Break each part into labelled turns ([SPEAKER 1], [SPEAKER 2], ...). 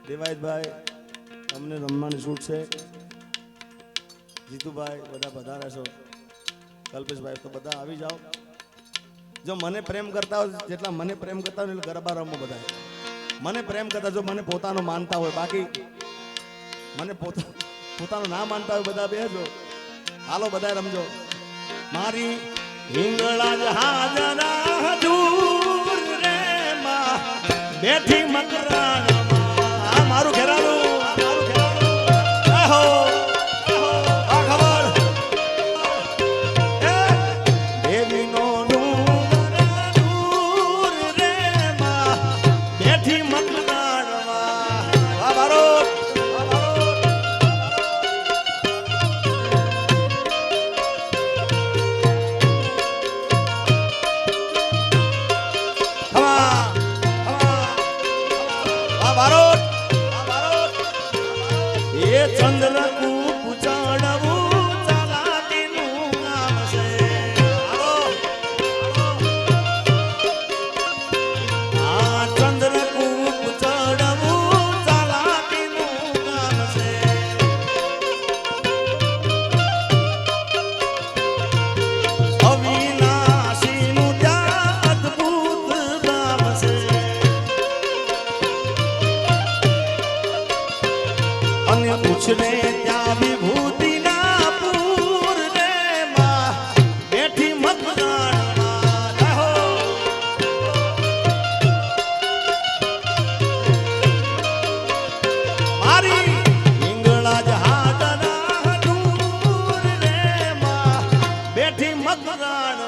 [SPEAKER 1] દેવાયતભાઈ તમને રમવાની છૂટ છે. જીતુભાઈ બધા પધારે છો. કલ્પેશભાઈ તો બધા આવી જાઓ. જો મને પ્રેમ કરતા હોય, જેટલા મને પ્રેમ કરતા હોય એટલે ગરબા રમો બધા. મને પ્રેમ કરતા, જો મને પોતાનો માનતા હોય, બાકી મને પોતાનું ના માનતા હોય બધા બેસો. હાલો બધા રમજો. મારી હિંગળા જહાજના દૂર રે માં બેઠી મકરાણમાં મારું ઘેરાનું ત્યાં વિભૂતિ ના પૂર રે માં બેઠી મકરાણમાં મારી હિંગળા જહાજના દૂર રે માં બેઠી મકરાણમાં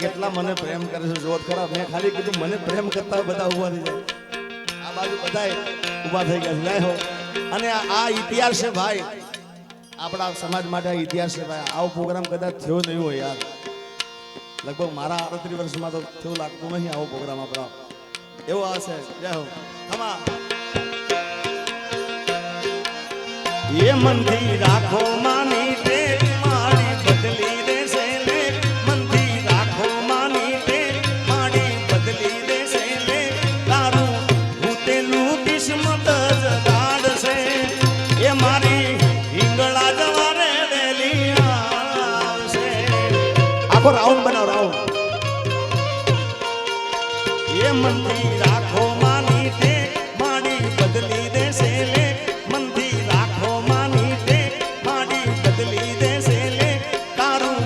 [SPEAKER 1] કેટલા મને પ્રેમ કરે છે જોત ખરા. મેં ખાલી કીધું મને પ્રેમ કરતા બધા ઉભા થઈ જાય. આ બાજુ બધા ઉભા થઈ ગયા છે. હો અને આ ઇતિહાસ છે ભાઈ, આપણા સમાજ માટે આ ઇતિહાસ છે ભાઈ. આવો પ્રોગ્રામ કદાચ થયો નહીં હોય યાર. લગભગ મારા 38 વર્ષમાં તો થયું લાગતું નહીં આવો પ્રોગ્રામ આપણા એવો હશે. જય હો. ખમા એ મનથી રાખો માની ટેક મારી બદલી દેશે લે. મનથી રાખો માની ટેક મારી બદલી દેશે લે. તારું ભૂતેલું કિસ્મત જ કાઢશે. એ મારી હિંગળા જવારે વેલી આવશે. આખો રાઉન્ડ બનાવ રાઉન્ડ. એ મનથી રાખો માની ટેક મારી બદલી દેશે લે. મનથી રાખો માની ટેક મારી બદલી દેશે લે. તારું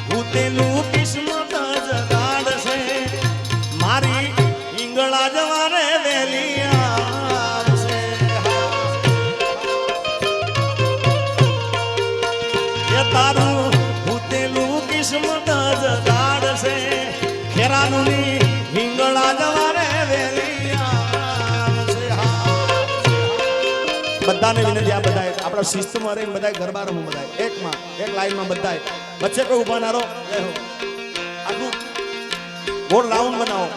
[SPEAKER 1] ભૂતેલું કિસ્મત જ કાઢશે. મારી હિંગળા જવારે વેલી આવશે. એ તારું ભૂતેલું કિસ્મત જ કાઢશે. ખેરાનું ની હિંગળા જવારે વેલી આવશે. બધાને વિનંતી, આ બધા આપણા શિસ્તમાં રહીને બધા ગરબા રમો. બધા એકમાં એક લાઈનમાં બધા વચ્ચે કોઈ ઉભા ના રહો. આખું ગોળ રાઉન્ડ બનાવો.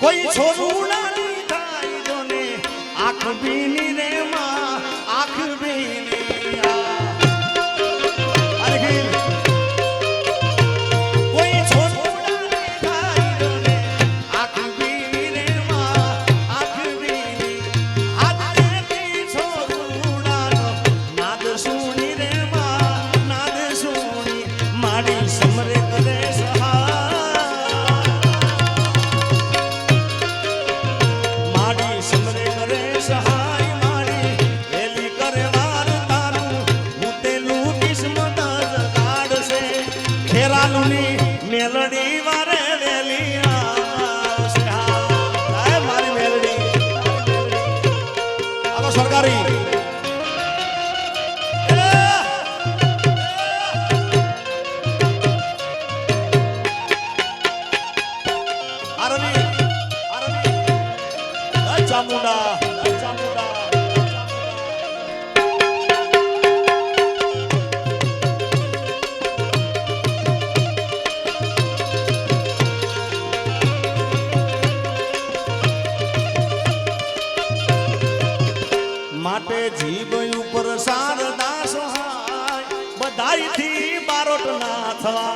[SPEAKER 1] કોઈ છોરું નાની થાય જોને આંખ ભીની રે માં આંખ ભીની. કોઈ છોરું નાની થાય જોને આંખ ભીની રે માં આંખ ભીની. હાથેથી છોરું નાનો નાદ શું લાઈથી બારોટ ના થવા.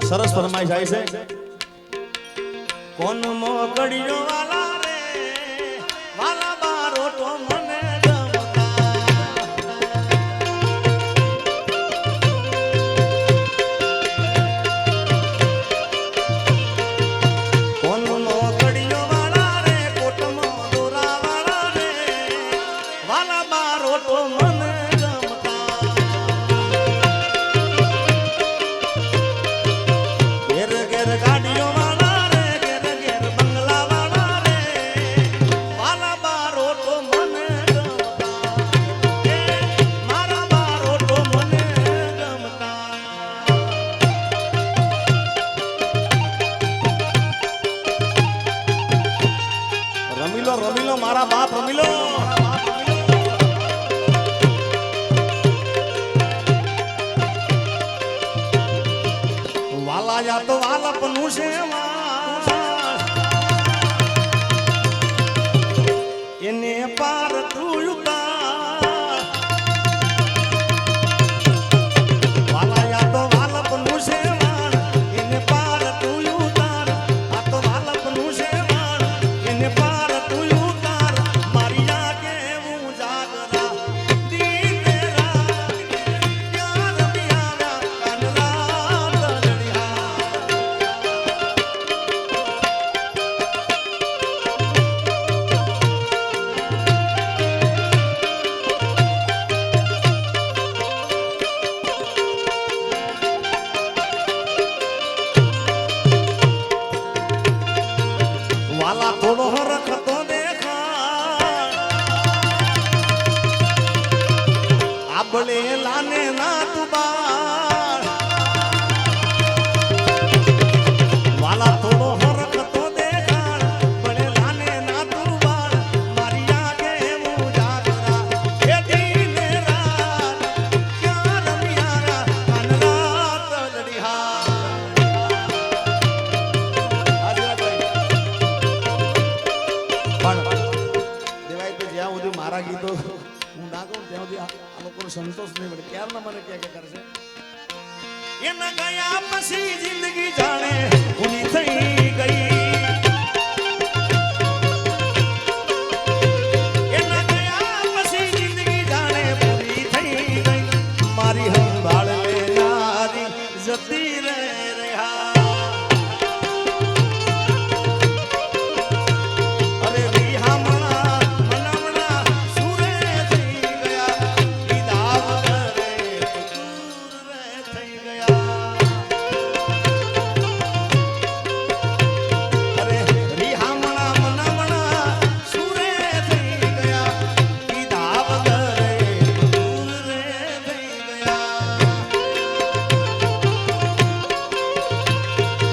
[SPEAKER 1] સરસ ફરમાઈ જાય છે. કોન મોકળિયો વાલા રે વાલા બારોટો મને ગમતા. કોન મોકળિયો વાલા રે કોટમો દોરા વાળા રે વાલા બારોટો મને ગમતા. ઘેર ઘેર ગાડીઓ વાળા રે ઘેર ઘેર બંગલા વાળા રે વાલા બારોટો મને ગમતા. એ મારા બારોટો મને ગમતા. રમીલો મારા બાપ રમીલો. વાલા યા તો વાલપનું છે એને પાર તું ઉતાર. વાલા યા તો વાલપનું છે એને પાર તું ઉતાર. આ તો વાલપનું છે એને પાર તું ઉતાર. મારી આગે હું જાગરા દીને રાત યાર મિયારા કાનરા તળિયા. વાલા થોડો રખતો દેખા આબળે લાને ના તું બાળ. વાલા થોડો રખતો દેખા બળે લાને ના તું બાળ. મારી આગે હું જાગરા એ દીને રાત ક્યાં રમિયારા કાનરા તળિયા. પણ દેવાય તો જ્યાં સુધી મારા ગીતો હું ના કહું ત્યાં સુધી આ લોકોનો સંતોષ નહીં મળે. ક્યારના મને ક્યાં કરશે. એના ગયા પછી જિંદગી જાણે પૂરી થઈ ગઈ. એના ગયા પછી જિંદગી જાણે પૂરી થઈ ગઈ. મારી સંભાળ લેનારી જતી રહે રહ્યા. અરે વિહામણા મનામણા સુરે થઈ ગયા. કીધા વગરે દૂર રે થઈ ગયા. અરે વિહામણા મનામણા સુરે થઈ ગયા. કીધા વગરે દૂર રે થઈ ગયા.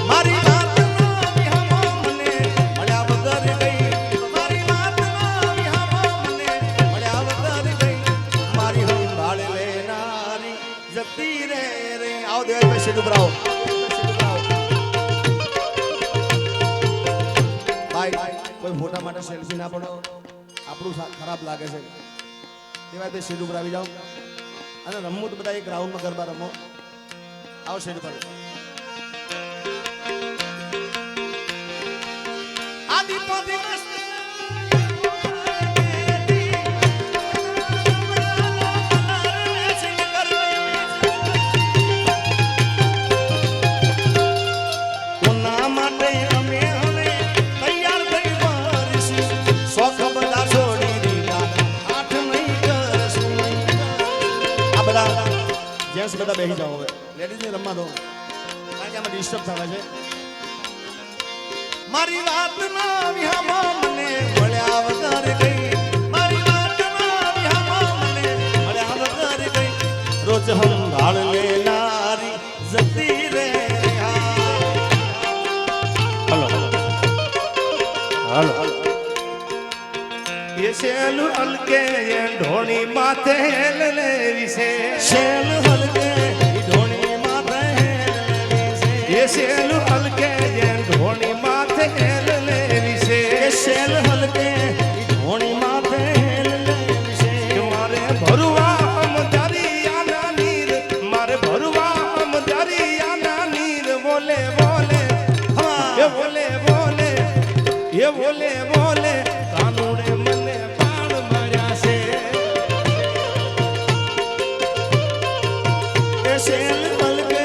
[SPEAKER 1] મારી વાતના વિહામો મને મળ્યા વગર ગઈ. મારી વાતના વિહામો મને મળ્યા વગર ગઈ. મારી સંભાળ લેનારી જતી રે રે. આવો દેવાય પછી ડુબરાવો ભાઈ. કોઈ ફોટા માટે સેલ્ફી ના પડો. આપણું ખરાબ લાગે છે. દેવાય ભાઈ શેડ ઉપર આવી જાઓ અને રમવું તો બધા એક રાઉન્ડમાં ગરબા રમો. આવો શેડ ઉપર. આદિપો દિવસ કોના માટે અમે હવે તૈયાર થઈ વરસી. શોખ બધા છોડી દીધા આઠ નહીં કરશું. આ બધા જેન્ટ્સ બધા બેસી જાઓ. હવે લેડીઝને રમવા દો કારણ કે આમાં ડિસ્ટર્બ થાય છે. મારી વાતના વિહામો મને મળ્યા વગર ગઈ. મારી વાતના વિહામો મને મળ્યા વગર ગઈ. રોજ સંભાળ લેનારી જતી રે રહ્યા. હલો
[SPEAKER 2] ये शेल हल्के ये ढोणी माथे हेल लेवी से.
[SPEAKER 1] શેલ હલકે ઢોણી માથે હેલવી છે.
[SPEAKER 2] ये शेल हल्के ये ढोणी माथे हेल लेवी से.
[SPEAKER 1] શેલ હલકે
[SPEAKER 2] બોલે બોલે કાનુડે મને બાણ માર્યા છે
[SPEAKER 1] એ શેલ હલકે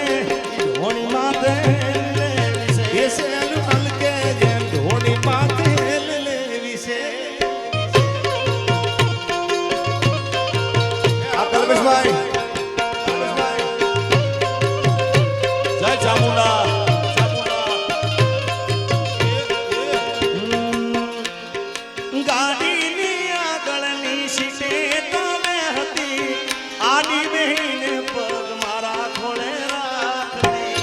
[SPEAKER 1] ઢોણી માથે
[SPEAKER 2] એ શેલ હલકે જેમ ઢોળી માથે લેવી છે
[SPEAKER 1] આ કલ્પેશભાઈ જય ચામુંડા ગાડીની આગળની સીટે તમે હતી આડી બહેને પગ મારા ખોળે રાખતી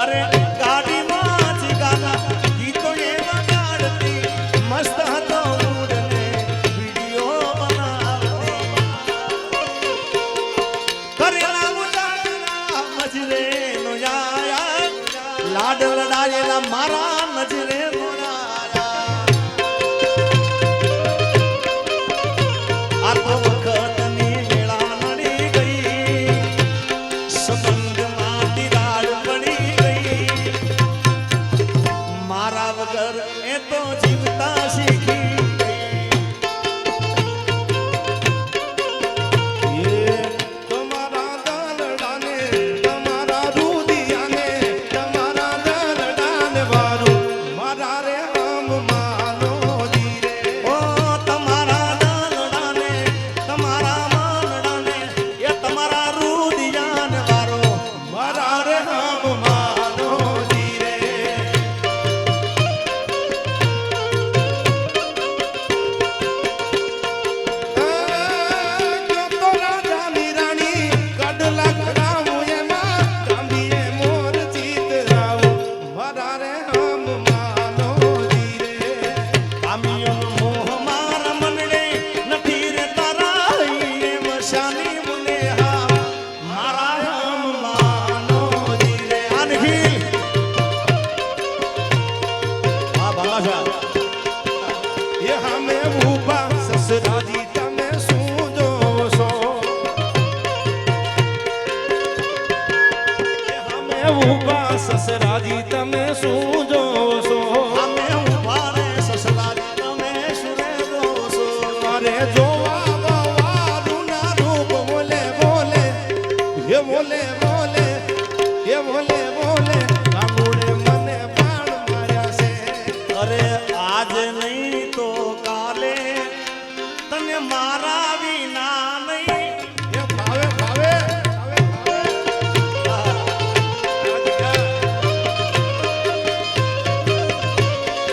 [SPEAKER 1] અરે ગાડીમાં ચીકાના ગીતો એ વગાડતી મસ્ત હતો મૂડ ને વિડીયો બનાવતી કરેલા મુજારા મજરે નો યાર લાડ લડાયેલા મારા નજરે મોરાયા આ તો વખતની વેળા નડી ગઈ સંબંધમાં તિરાડ પડી ગઈ મારા વગર એ તો જીવતા શીખી
[SPEAKER 2] તમારા દાલડાને તમારા રૂદિયાને તમારા દાલડાને વારું મારા રે આમ માનો જીરે
[SPEAKER 1] ઓ તમારા દાલડાને તમારા માનડાને એ તમારા રૂદિયાને વારો
[SPEAKER 2] મારા રે આમ માનો જીરે જો તો રાજાની રાણી કડલા કડાવું એમાં કાંબીએ મોર ચિતરાવું મારા રે આમ માનો જીરે
[SPEAKER 1] કામિયોનો મોહ મારા મનડે નથી રે તારા હૈયે વસાની મુને હા મારા રામ માનો જીરે અનહિલ આ ભાષા
[SPEAKER 2] એ હમે ઊભા સસરાજી તમે શું જોશો એ હમે ઊભા સસરાજી તમે શું જોશો
[SPEAKER 1] અમે ઉભા રે સસલાજી તમે સુરે દોસો
[SPEAKER 2] મારે જોવા વારું ના રૂપ બોલે બોલે એ બોલે બોલે એ બોલે બોલે કાનુડે મને બાણ માર્યા છે
[SPEAKER 1] અરે આજ નહીં તો કાલે તને મારા વિના નહીં
[SPEAKER 2] એ ભાવે ભાવે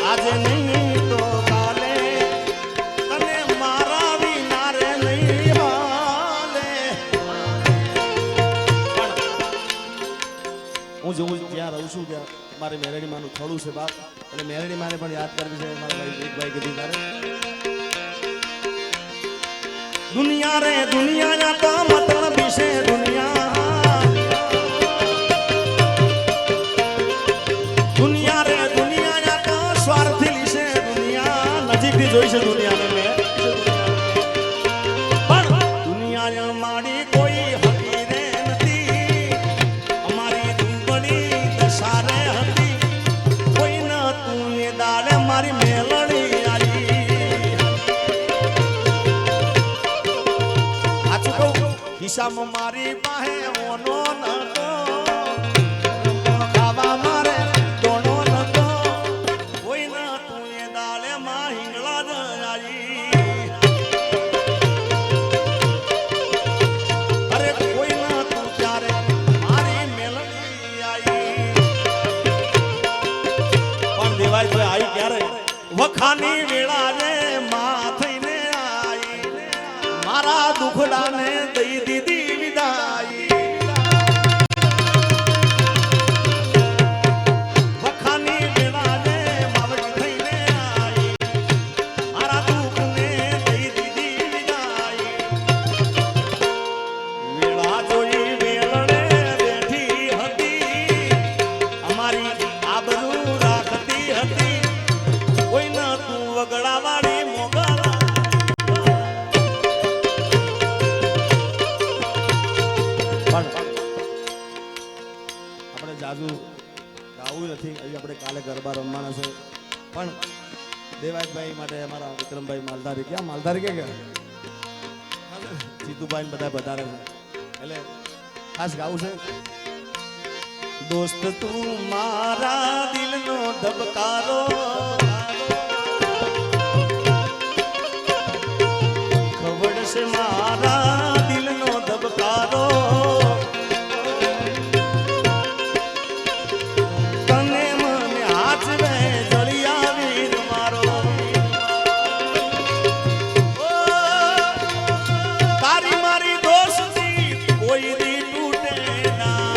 [SPEAKER 1] આજે નહીં તો કાલે તને મારા વિના રે નહીં હાલે હું જેવું જ્યાં રહું છું ત્યાં મારે મેરડી માનું થોડું છે બાપ એટલે મેરડી માને પણ યાદ કરવી છે મારા ભાઈ એક ભાઈ કીધું તારે દુનિયા રે દુનિયા તો મતલબ છે દુનિયા દુનિયા રે દુનિયા તો સ્વાર્થી છે દુનિયા નજીકથી જોઈ છે દુનિયાને મેં પણ દુનિયા મારી કોઈ હતી રે નથી અમારી દુંબળી દશારે હતી કોઈ ન તું એ દાડે મારી મેલડી આવી સાચું કહું ખિસ્સામાં મારી પાસે ઓનો નતો ખાવા મારે દોણો નતો કોઈ ન તું એ દાડે માં હિંગળા જ આવી અરે કોઈ ન તું ત્યારે મારી મેલડી આવી પણ દેવાય તો આવી ક્યારે વખાની વેળા રે માં થઈને આવી મારા દુખડાને દઈ દીધી વિદાઈ વખાની વેળા રે માવડી થઈને આવી મારા દુખને દઈ દીધી વિદાઈ વેળા જોઈ વેલણે બેઠી હતી અમારી આબરૂ રાખતી હતી કોઈ ન તું વગડાવાળી મોગલા પણ આપણે જાજુ ગાવું નથી હજી આપણે કાલે ગરબા રમવાના છે પણ દેવાજભાઈ માટે અમારા વિક્રમભાઈ માલધારી ક્યાં માલધારી ક્યાં ગયા જીતુભાઈ ને બધા વધારે છે એટલે ખાસ ગાવું છે દોસ્ત તું મારા દિલનો ધબકારો ખબર છે મારા દિલનો ધબકારો તને મને હાચવે જળિયા વીર મારો ઓ, તારી મારી દોસ્તી કોઈ દી તૂટે ના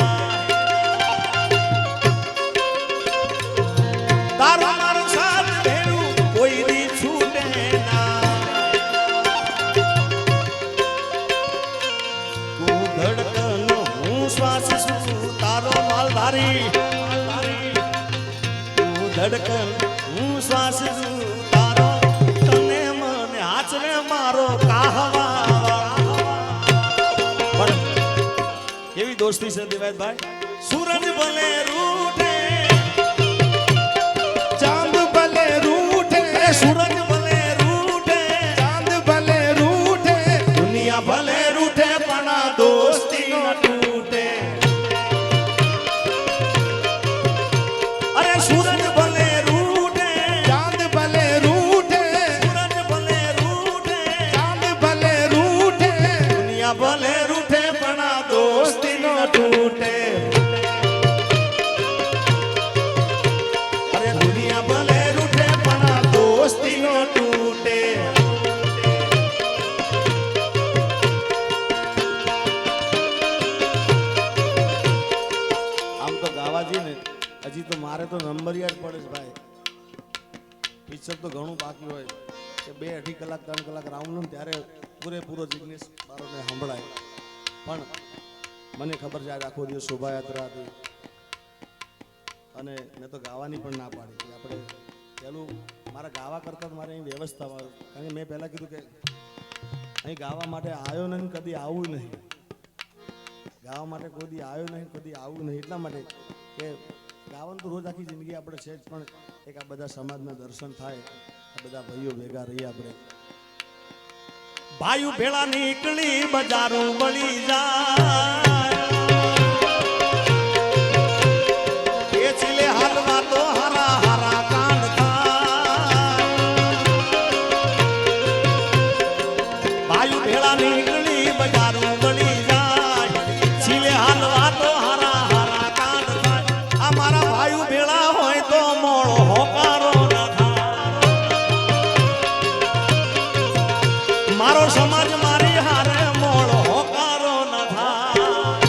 [SPEAKER 1] તારો મારો સાથ ભેરું કોઈ દી છૂટે ના તું ધડકન હું શ્વાસ છું તારો માલધારી તું ધડકન હું શ્વાસ છું તારો તને મને હાચવે મારો કાહવા પણ કેવી દોસ્તી છે દેવાયતભાઈ સૂરજ ભલે રૂઠે
[SPEAKER 2] ચાંદ ભલે રૂઠે
[SPEAKER 1] સૂરજ ભલે રૂઠે
[SPEAKER 2] ચાંદ ભલે રૂઠે
[SPEAKER 1] દુનિયા ભલે રૂઠે પણ આ દોસ્તી ન તૂટે અરે સૂરજ ભલે રૂઠે
[SPEAKER 2] ચાંદ ભલે રૂઠે
[SPEAKER 1] સૂરજ ભલે રૂઠે
[SPEAKER 2] ચાંદ ભલે રૂઠે
[SPEAKER 1] દુનિયા ભલે રૂઠે પણ આ દોસ્તી ન તૂટે અરે દુનિયા ભલે રૂઠે પણ આ દોસ્તી ન તૂટે આમ તો ગાવા જઈએ ને હજી તો મારે તો નંબરિયાર પડે છે ભાઈ પિક્ચર તો ઘણું બાકી હોય કે 2-2.5 કલાક 3 કલાક રાઉન્ડ નું ત્યારે પૂરેપૂરો જિગ્નેશ બારોને સંભળાય પણ મને ખબર છે આજ આખો દિવસ શોભાયાત્રા હતી અને મેં તો ગાવાની પણ ના પાડી કે આપણે પેલું મારા ગાવા કરતાં તો મારે અહીં વ્યવસ્થા કારણ કે મેં પહેલાં કીધું કે અહીં ગાવા માટે આવ્યો નહીં કદી આવું નહીં ગાવા માટે કોઈ દી આવ્યો નહીં કદી આવું નહીં એટલા માટે કે ગાવાનું તો રોજ આખી જિંદગી આપણે છે જ પણ એક આ બધા સમાજના દર્શન થાય આ બધા ભાઈઓ ભેગા રહીએ આપણે ભાઈઓ ભેળા નીકળી બજારો બળી જાય એ ચીલે હાલવા તો હારા હારા કાંડ થાય ભાઈઓ ભેળા નીકળી બજારો બળી જાય ચીલે હાલવા તો હારા હારા કાંડ થાય આ મારા ભાઈઓ ભેળા હોય તો મોળો હોકારો ન થાય મારો સમાજ